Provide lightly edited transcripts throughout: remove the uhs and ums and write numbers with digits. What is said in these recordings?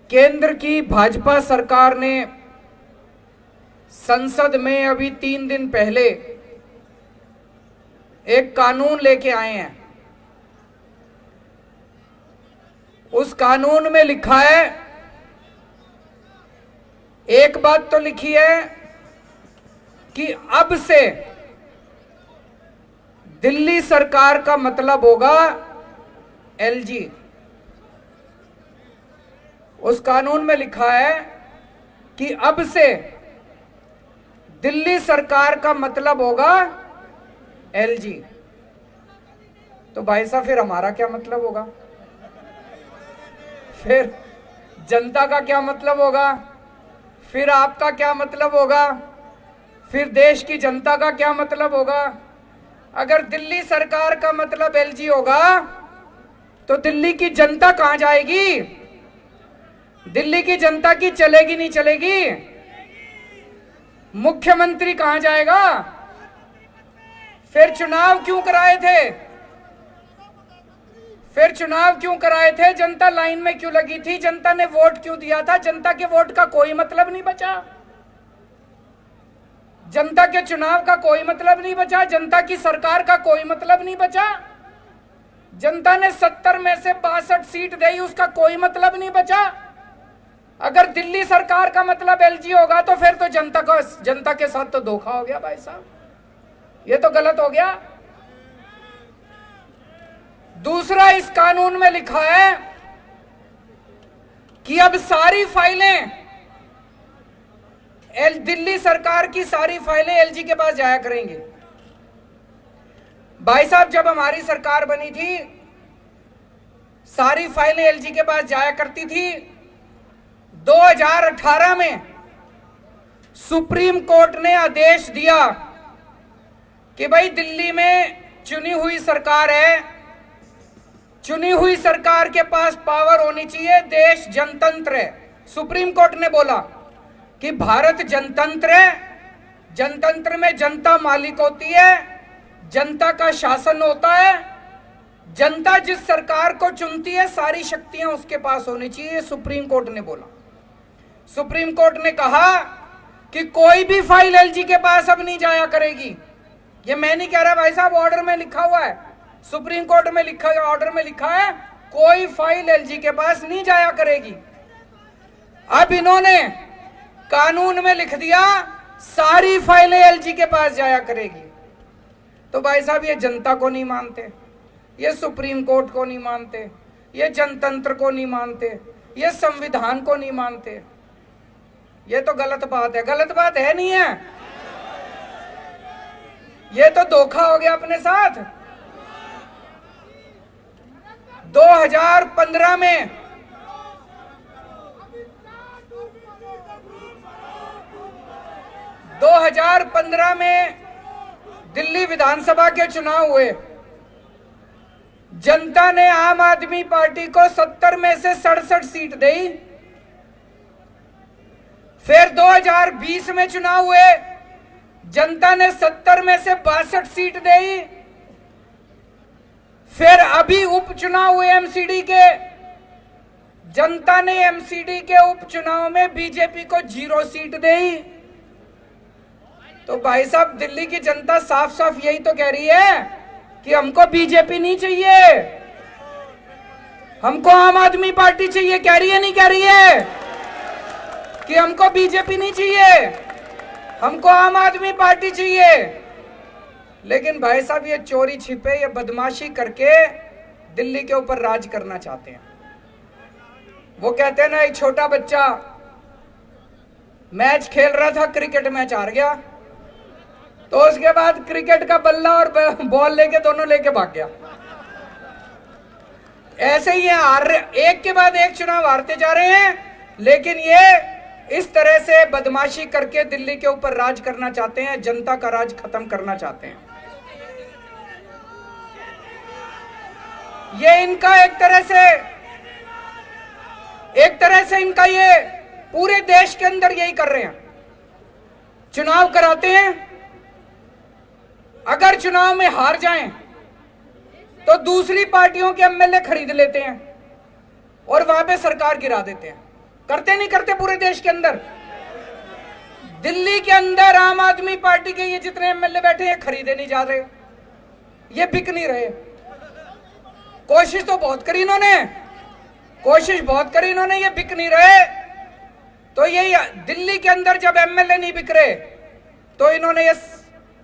केंद्र की भाजपा सरकार ने संसद में अभी 3 दिन पहले एक कानून लेके आए हैं। उस कानून में लिखा है, एक बात तो लिखी है कि अब से दिल्ली सरकार का मतलब होगा एलजी। उस कानून में लिखा है कि अब से दिल्ली सरकार का मतलब होगा एलजी। तो भाई साहब फिर हमारा क्या मतलब होगा? फिर जनता का क्या मतलब होगा? फिर आपका क्या मतलब होगा? फिर देश की जनता का क्या मतलब होगा? अगर दिल्ली सरकार का मतलब एलजी होगा तो दिल्ली की जनता कहां जाएगी? दिल्ली की जनता की चलेगी नहीं चलेगी? मुख्यमंत्री कहां जाएगा? फिर चुनाव क्यों कराए थे? फिर चुनाव क्यों कराए थे? जनता लाइन में क्यों लगी थी? जनता ने वोट क्यों दिया था? जनता के वोट का कोई मतलब नहीं बचा। जनता के चुनाव का कोई मतलब नहीं बचा। जनता की सरकार का कोई मतलब नहीं बचा। जनता ने 70 में से 62 सीट दी, उसका कोई मतलब नहीं बचा। अगर दिल्ली सरकार का मतलब एलजी होगा तो फिर तो जनता के साथ तो धोखा हो गया भाई साहब, ये तो गलत हो गया। दूसरा, इस कानून में लिखा है कि अब सारी फाइलें दिल्ली सरकार की सारी फाइलें एलजी के पास जाया करेंगे। भाई साहब, जब हमारी सरकार बनी थी सारी फाइलें एलजी के पास जाया करती थी। 2018 में सुप्रीम कोर्ट ने आदेश दिया कि भाई दिल्ली में चुनी हुई सरकार है, चुनी हुई सरकार के पास पावर होनी चाहिए, देश जनतंत्र है। सुप्रीम कोर्ट ने बोला कि भारत जनतंत्र है, जनतंत्र में जनता मालिक होती है, जनता का शासन होता है, जनता जिस सरकार को चुनती है सारी शक्तियां उसके पास होनी चाहिए, सुप्रीम कोर्ट ने बोला। सुप्रीम कोर्ट ने कहा कि कोई भी फाइल एलजी के पास अब नहीं जाया करेगी। ये मैं नहीं कह रहा भाई साहब, ऑर्डर में लिखा हुआ है, सुप्रीम कोर्ट में लिखा है, ऑर्डर में लिखा है कोई फाइल एलजी के पास नहीं जाया करेगी। अब इन्होंने कानून में लिख दिया सारी फाइलें एलजी के पास जाया करेगी। तो भाई साहब, ये जनता को नहीं मानते, ये सुप्रीम कोर्ट को नहीं मानते, ये जनतंत्र को नहीं मानते, ये संविधान को नहीं मानते। ये तो गलत बात है। गलत बात है नहीं है? ये तो धोखा हो गया अपने साथ। 2015 में दिल्ली विधानसभा के चुनाव हुए। जनता ने आम आदमी पार्टी को 70 में से 67 सीट दी। फिर 2020 में चुनाव हुए, जनता ने 70 में से 62 सीट दी। फिर अभी उपचुनाव हुए एमसीडी के, जनता ने एमसीडी के उपचुनाव में बीजेपी को 0 सीट दी। तो भाई साहब, दिल्ली की जनता साफ साफ यही तो कह रही है कि हमको बीजेपी नहीं चाहिए, हमको आम आदमी पार्टी चाहिए। कह रही है नहीं कह रही है कि हमको बीजेपी नहीं चाहिए, हमको आम आदमी पार्टी चाहिए। लेकिन भाई साहब, ये चोरी छिपे, ये बदमाशी करके दिल्ली के ऊपर राज करना चाहते हैं। वो कहते हैं ना, एक छोटा बच्चा मैच खेल रहा था, क्रिकेट मैच हार गया, तो उसके बाद क्रिकेट का बल्ला और बॉल लेके दोनों लेके भाग गया। ऐसे ही एक के बाद एक चुनाव हारते जा रहे हैं, लेकिन ये इस तरह से बदमाशी करके दिल्ली के ऊपर राज करना चाहते हैं, जनता का राज खत्म करना चाहते हैं। ये इनका एक तरह से इनका ये पूरे देश के अंदर यही कर रहे हैं। चुनाव कराते हैं, अगर चुनाव में हार जाएं तो दूसरी पार्टियों के एमएलए खरीद लेते हैं और वहां पे सरकार गिरा देते हैं। करते नहीं करते पूरे देश के अंदर? दिल्ली के अंदर आम आदमी पार्टी के ये जितने एमएलए बैठे हैं खरीदे नहीं जा रहे, ये बिक नहीं रहे। कोशिश तो बहुत करी इन्होंने, कोशिश बहुत करी इन्होंने, ये बिक नहीं रहे। तो ये दिल्ली के अंदर जब एमएलए नहीं बिक रहे तो इन्होंने ये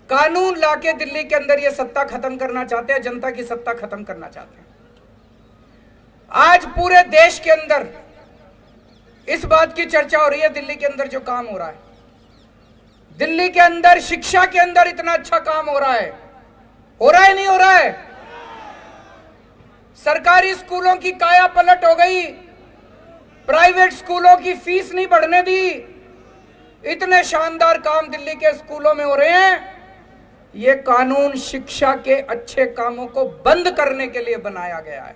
कानून लाके दिल्ली के अंदर ये सत्ता खत्म करना चाहते हैं, जनता की सत्ता खत्म करना चाहते हैं। आज पूरे देश के अंदर इस बात की चर्चा हो रही है, दिल्ली के अंदर जो काम हो रहा है, दिल्ली के अंदर शिक्षा के अंदर इतना अच्छा काम हो रहा है नहीं हो रहा है? सरकारी स्कूलों की काया पलट हो गई, प्राइवेट स्कूलों की फीस नहीं बढ़ने दी। इतने शानदार काम दिल्ली के स्कूलों में हो रहे हैं। यह कानून शिक्षा के अच्छे कामों को बंद करने के लिए बनाया गया है।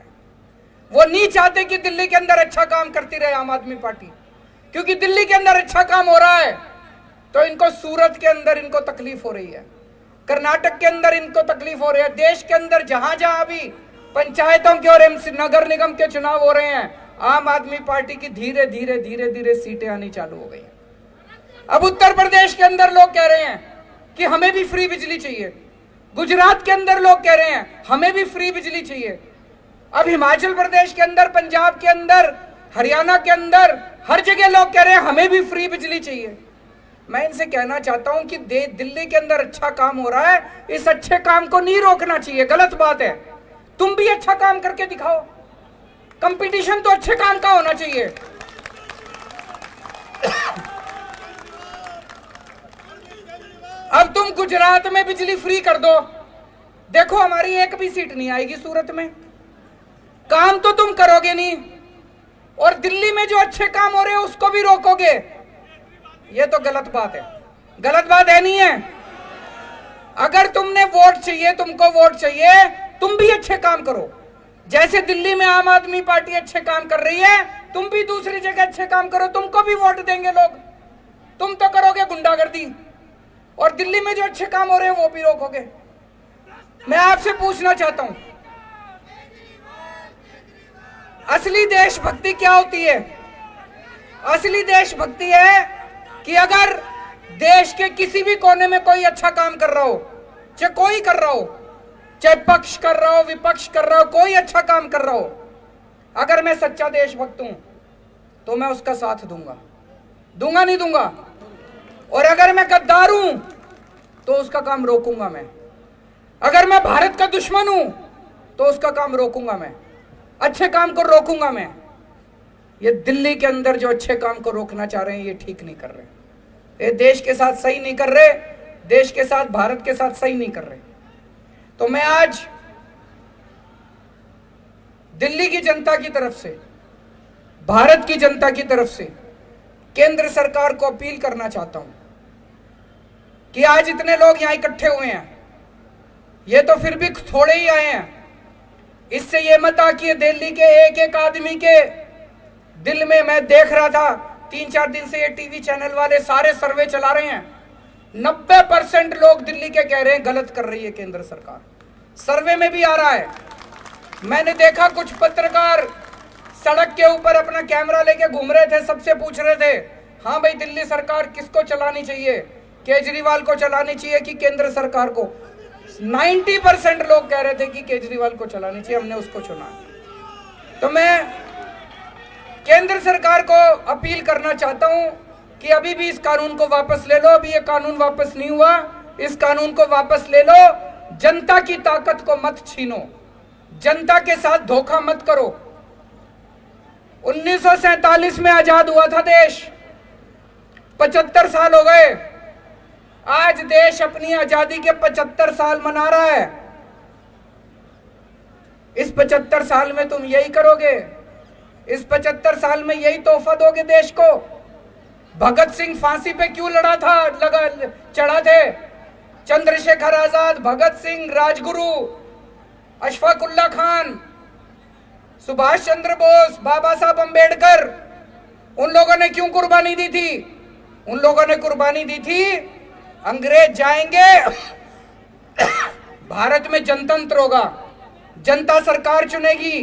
वो नहीं चाहते कि दिल्ली के अंदर अच्छा काम करती रहे आम आदमी पार्टी, क्योंकि दिल्ली के अंदर अच्छा काम हो रहा है तो इनको सूरत के अंदर इनको तकलीफ हो रही है, कर्नाटक के अंदर इनको तकलीफ हो रही है। देश के अंदर जहां जहां भी पंचायतों के और नगर निगम के चुनाव हो रहे हैं, आम आदमी पार्टी की धीरे धीरे धीरे धीरे सीटें आनी चालू हो गई हैं। अब उत्तर प्रदेश के अंदर लोग कह रहे हैं कि हमें भी फ्री बिजली चाहिए, गुजरात के अंदर लोग कह रहे हैं हमें भी फ्री बिजली चाहिए। अब हिमाचल प्रदेश के अंदर, पंजाब के अंदर, हरियाणा के अंदर हर जगह लोग कह रहे हैं हमें भी फ्री बिजली चाहिए। मैं इनसे कहना चाहता हूं कि दिल्ली के अंदर अच्छा काम हो रहा है, इस अच्छे काम को नहीं रोकना चाहिए, गलत बात है। तुम भी अच्छा काम करके दिखाओ, कंपटीशन तो अच्छे काम का होना चाहिए। अब तुम गुजरात में बिजली फ्री कर दो, देखो हमारी एक भी सीट नहीं आएगी सूरत में, काम तो तुम करोगे नहीं, और दिल्ली में जो अच्छे काम हो रहे हैं उसको भी रोकोगे। ये तो गलत बात है, गलत बात है नहीं है? अगर तुमने वोट चाहिए, तुमको वोट चाहिए, तुम भी अच्छे काम करो। जैसे दिल्ली में आम आदमी पार्टी अच्छे काम कर रही है, तुम भी दूसरी जगह अच्छे काम करो, तुमको भी वोट देंगे लोग। तुम तो करोगे गुंडागर्दी और दिल्ली में जो अच्छे काम हो रहे हैं वो भी रोकोगे। मैं आपसे पूछना चाहता हूं, असली देशभक्ति क्या होती है? असली देशभक्ति है कि अगर देश के किसी भी कोने में कोई अच्छा काम कर रहा हो, चाहे कोई कर रहा हो, चाहे पक्ष कर रहा हो, विपक्ष कर रहा हो, कोई अच्छा काम कर रहा हो, अगर मैं सच्चा देशभक्त हूं तो मैं उसका साथ दूंगा, दूंगा नहीं दूंगा? और अगर मैं गद्दार हूं तो उसका काम रोकूंगा मैं। अगर मैं भारत का दुश्मन हूं तो उसका काम रोकूंगा मैं, अच्छे काम को रोकूंगा मैं। ये दिल्ली के अंदर जो अच्छे काम को रोकना चाह रहे हैं ये ठीक नहीं कर रहे, ये देश के साथ सही नहीं कर रहे, देश के साथ, भारत के साथ सही नहीं कर रहे। तो मैं आज दिल्ली की जनता की तरफ से, भारत की जनता की तरफ से केंद्र सरकार को अपील करना चाहता हूं कि आज इतने लोग यहां इकट्ठे हुए हैं, ये तो फिर भी थोड़े ही आए हैं। इससे ये मत आ कि दिल्ली के एक एक आदमी के दिल में, मैं देख रहा था 3-4 दिन से ये टीवी चैनल वाले सारे सर्वे चला रहे हैं, 90% लोग दिल्ली के कह रहे हैं गलत कर रही है केंद्र सरकार। सर्वे में भी आ रहा है। मैंने देखा कुछ पत्रकार सड़क के ऊपर अपना कैमरा लेके घूम रहे थे, सबसे पूछ रहे थे हाँ भाई दिल्ली सरकार किसको चलानी चाहिए, केजरीवाल को चलानी चाहिए कि केंद्र सरकार को? 90% लोग कह रहे थे कि केजरीवाल को चलानी चाहिए, हमने उसको चुना। तो मैं केंद्र सरकार को अपील करना चाहता हूं कि अभी भी इस कानून को वापस ले लो। अभी ये कानून वापस नहीं हुआ, इस कानून को वापस ले लो। जनता की ताकत को मत छीनो, जनता के साथ धोखा मत करो। 1947 में आजाद हुआ था देश, 75 साल हो गए। आज देश अपनी आजादी के 75 साल मना रहा है। इस 75 साल में तुम यही करोगे? इस 75 साल में यही तोहफा दोगे देश को? भगत सिंह फांसी पे क्यों चढ़ा थे? चंद्रशेखर आजाद, भगत सिंह, राजगुरु, अशफाक उल्लाह खान, सुभाष चंद्र बोस, बाबा साहब अंबेडकर, उन लोगों ने क्यों कुर्बानी दी थी? उन लोगों ने कुर्बानी दी थी अंग्रेज जाएंगे, भारत में जनतंत्र होगा, जनता सरकार चुनेगी,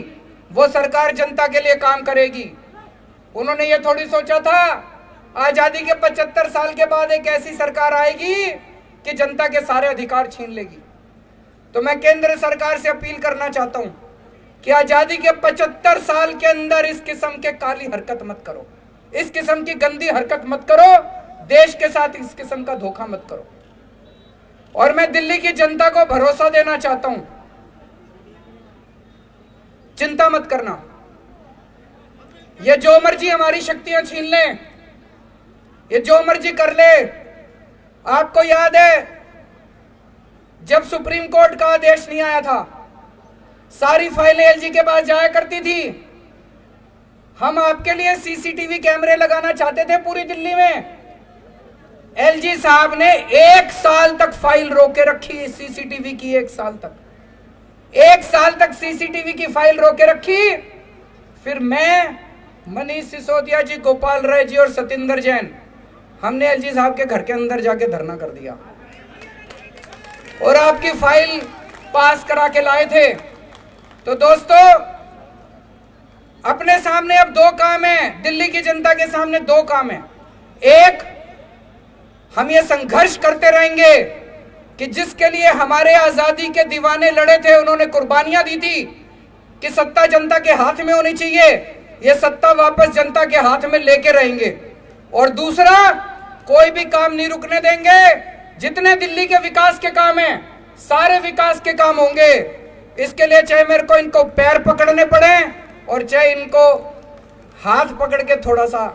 वो सरकार जनता के लिए काम करेगी। उन्होंने ये थोड़ी सोचा था आजादी के 75 साल के बाद एक ऐसी सरकार आएगी कि जनता के सारे अधिकार छीन लेगी। तो मैं केंद्र सरकार से अपील करना चाहता हूं कि आजादी के 75 साल के अंदर इस किस्म के काली हरकत मत करो, इस किस्म की गंदी हरकत मत करो, देश के साथ इस किस्म का धोखा मत करो। और मैं दिल्ली की जनता को भरोसा देना चाहता हूं, चिंता मत करना, ये जो मर्जी हमारी शक्तियां छीन ले, ये जो मर्जी कर ले। आपको याद है जब सुप्रीम कोर्ट का आदेश नहीं आया था, सारी फाइलें एलजी के पास जाया करती थी। हम आपके लिए सीसीटीवी कैमरे लगाना चाहते थे पूरी दिल्ली में, एलजी साहब ने 1 साल तक फाइल रोके रखी सीसीटीवी की। 1 साल तक सीसीटीवी की फाइल रोके रखी। फिर मैं, मनीष सिसोदिया जी, गोपाल राय जी और सतिंदर जैन, हमने एलजी साहब के घर के अंदर जाके धरना कर दिया और आपकी फाइल पास करा के लाए थे। तो दोस्तों, अपने सामने अब 2 काम है, दिल्ली की जनता के सामने 2 काम है। एक, हम ये संघर्ष करते रहेंगे कि जिसके लिए हमारे आजादी के दीवाने लड़े थे, उन्होंने कुर्बानियां दी थी कि सत्ता जनता के हाथ में होनी चाहिए, ये सत्ता वापस जनता के हाथ में लेके रहेंगे। और दूसरा, कोई भी काम नहीं रुकने देंगे। जितने दिल्ली के विकास के काम हैं, सारे विकास के काम होंगे। इसके लिए चाहे मेरे को इनको पैर पकड़ने पड़े और चाहे इनको हाथ पकड़ के थोड़ा सा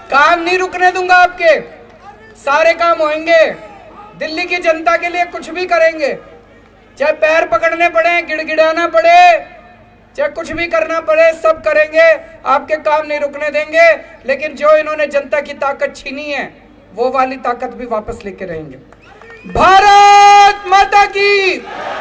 काम नहीं रुकने दूंगा। आपके सारे काम होंगे, दिल्ली की जनता के लिए कुछ भी करेंगे, चाहे पैर पकड़ने पड़े, गिड़गिड़ाना पड़े, चाहे कुछ भी करना पड़े, सब करेंगे। आपके काम नहीं रुकने देंगे। लेकिन जो इन्होंने जनता की ताकत छीनी है, वो वाली ताकत भी वापस लेके रहेंगे। भारत माता की।